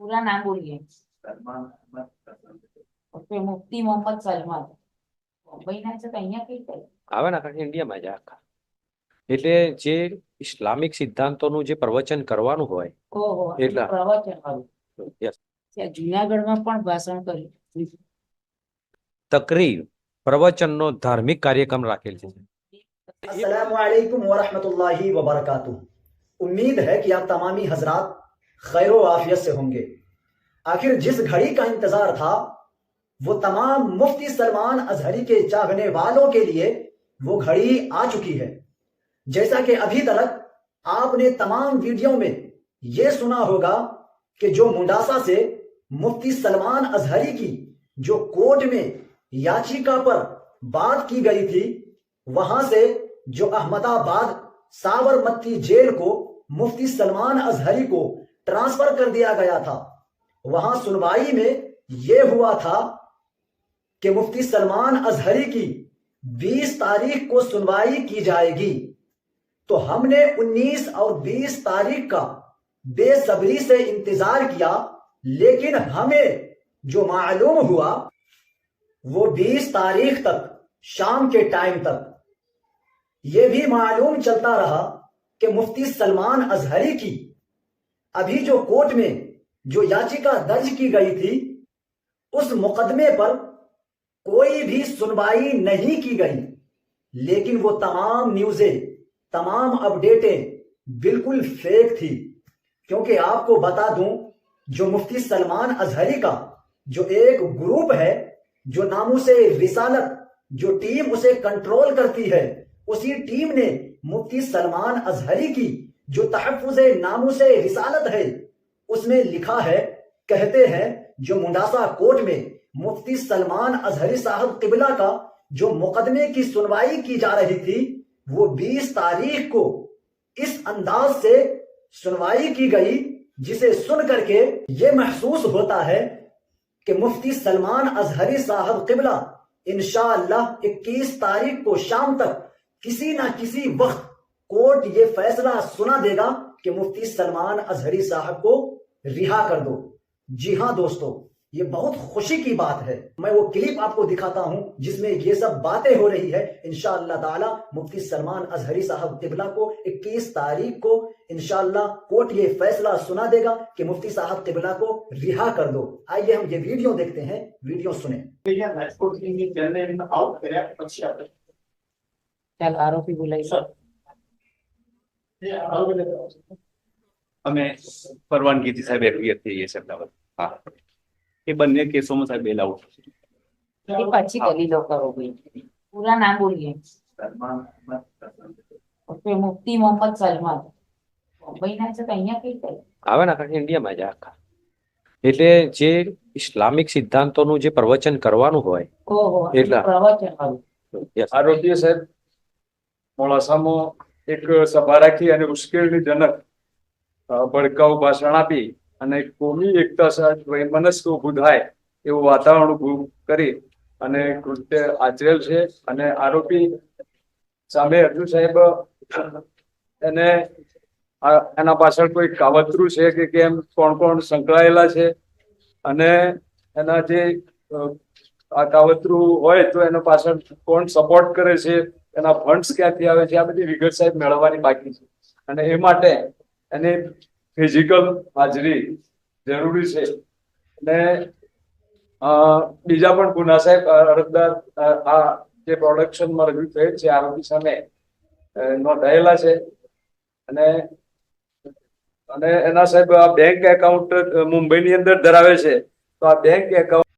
पूरा नाम बोलिए। સલમાન અહમદ કસમ. ઓકે, મુફ્તી મોહમ્મદ સલમાન. મુંબઈના છે તો અહીંયા કઈ કઈ આવે ને આખા ઇન્ડિયામાં જ આખા. એટલે જે ઇસ્લામિક સિદ્ધાંતોનું જે પ્રવચન કરવાનું હોય ઓહો એટલા. પ્રવચન વાળું. yes, ત્યાં જુનાગઢમાં પણ ભાષણ કર્યું. તકરીર પ્રવચનનો ધાર્મિક કાર્યક્રમ રાખેલ છે. अस्सलामुअलैकुम वरहमतुल्लाहि वबरकातुह। उम्मीद है कि आप तमामी हजरात खैर व आफियत से होंगे। आखिर जिस घड़ी का इंतजार था वो तमाम मुफ्ती सलमान अजहरी के चाहने वालों के लिए वो घड़ी आ चुकी है। जैसा कि अभी तक आपने तमाम वीडियो में ये सुना होगा कि जो मुंडासा से मुफ्ती सलमान अजहरी की जो कोर्ट में याचिका पर बात की गई थी, वहां से जो अहमदाबाद साबरमती जेल को मुफ्ती सलमान अजहरी को ट्रांसफर कर दिया गया था, वहां सुनवाई में यह हुआ था कि मुफ्ती सलमान अजहरी की 20 तारीख को सुनवाई की जाएगी। तो हमने 19 और 20 तारीख का बेसब्री से इंतजार किया, लेकिन हमें जो मालूम हुआ वो 20 तारीख तक शाम के टाइम तक ये भी मालूम चलता रहा कि मुफ्ती सलमान अजहरी की अभी जो कोर्ट में जो याचिका दर्ज की गई थी उस मुकदमे पर कोई भी सुनवाई नहीं की गई। लेकिन वो तमाम न्यूज़ें, तमाम अपडेटें बिल्कुल फेक थी। क्योंकि आपको बता दूं, जो मुफ्ती सलमान अजहरी का जो एक ग्रुप है, जो नामूसे रिसालत, जो टीम उसे कंट्रोल करती है, उसी टीम ने मुफ्ती सलमान अजहरी की जो तहफ़्फ़ुज़े नामूसे रिसालत है उसमें लिखा है, कहते हैं जो मुंडासा कोर्ट में मुफ्ती सलमान अजहरी साहब क़िबला का जो मुकदमे की सुनवाई की जा रही थी वो 20 तारीख को इस अंदाज से सुनवाई की गई जिसे सुन करके ये महसूस होता है कि मुफ्ती सलमान अजहरी साहब क़िबला इंशाअल्लाह 21 तारीख को शाम तक किसी ना किसी वक्त कोर्ट ये फैसला सुना देगा कि मुफ्ती सलमान अजहरी साहब को रिहा कर दो। जी हाँ दोस्तों, ये बहुत खुशी की बात है। मैं वो क्लिप आपको दिखाता हूं जिसमें ये सब बातें हो रही है। इंशाअल्लाह ताला मुफ्ती सलमान अजहरी साहब क़िबला को 21 तारीख को इंशाअल्लाह कोर्ट ये फैसला सुना देगा कि मुफ्ती साहब क़िबला को रिहा कर दो। आइए हम ये वीडियो देखते हैं, वीडियो सुने। ચાલ આરોપી બોલાવી. અમે પરવાનગીથી સાહેબ એફઆઈઆર થઈ છે સાહેબ. હા, એ બંને કેસોમાં સાહેબ બેલ આઉટ. એ પછી દલીલો કરો ભાઈ. પૂરા નામ બોલીએ. સલમાન અહમદ કસમ. ઓકે, મુફ્તી મોહમ્મદ સલમાન. મુંબઈના છે તો અહીંયા કઈ કઈ આવે ને આખા ઇન્ડિયામાં જ આખા. એટલે જે ઇસ્લામિક સિદ્ધાંતોનું જે પ્રવચન કરવાનું હોય ઓહો એટલા. પ્રવચન વાળું. yes, આરોપીએ સાહેબ મોડાસામાં એક સભા રાખી અને ઉશ્કેરણીજનક ભડકાઉ ભાષણ આપી અને કોમી એકતા સાથે વૈમનસ્ય ઊભું થાય એવું વાતાવરણ ઊભું કરી અને કૃત્ય આચરેલ છે. અને આરોપી સામે હજુ સાહેબ એને એના પાછળ કોઈ કાવતરું છે કે કેમ, કોણ કોણ સંકળાયેલા છે અને એના જે આ કાવતરું હોય તો એના પાછળ કોણ સપોર્ટ કરે છે, એના ફંડ્સ ક્યાંથી આવે છે, આ બધી વિગત સાહેબ મેળવવાની બાકી છે. અને એ માટે એને ફિઝિકલ હાજરી જરૂરી છે. અને બીજા પણ ગુના સાહેબ અરજદાર આ જે પ્રોડક્શનમાં રજૂ થયેલ છે આરોપી સામે નોંધાયેલા છે. અને અને એના સાહેબ આ બેંક એકાઉન્ટ મુંબઈની અંદર ધરાવે છે. તો આ બેંક એકાઉન્ટ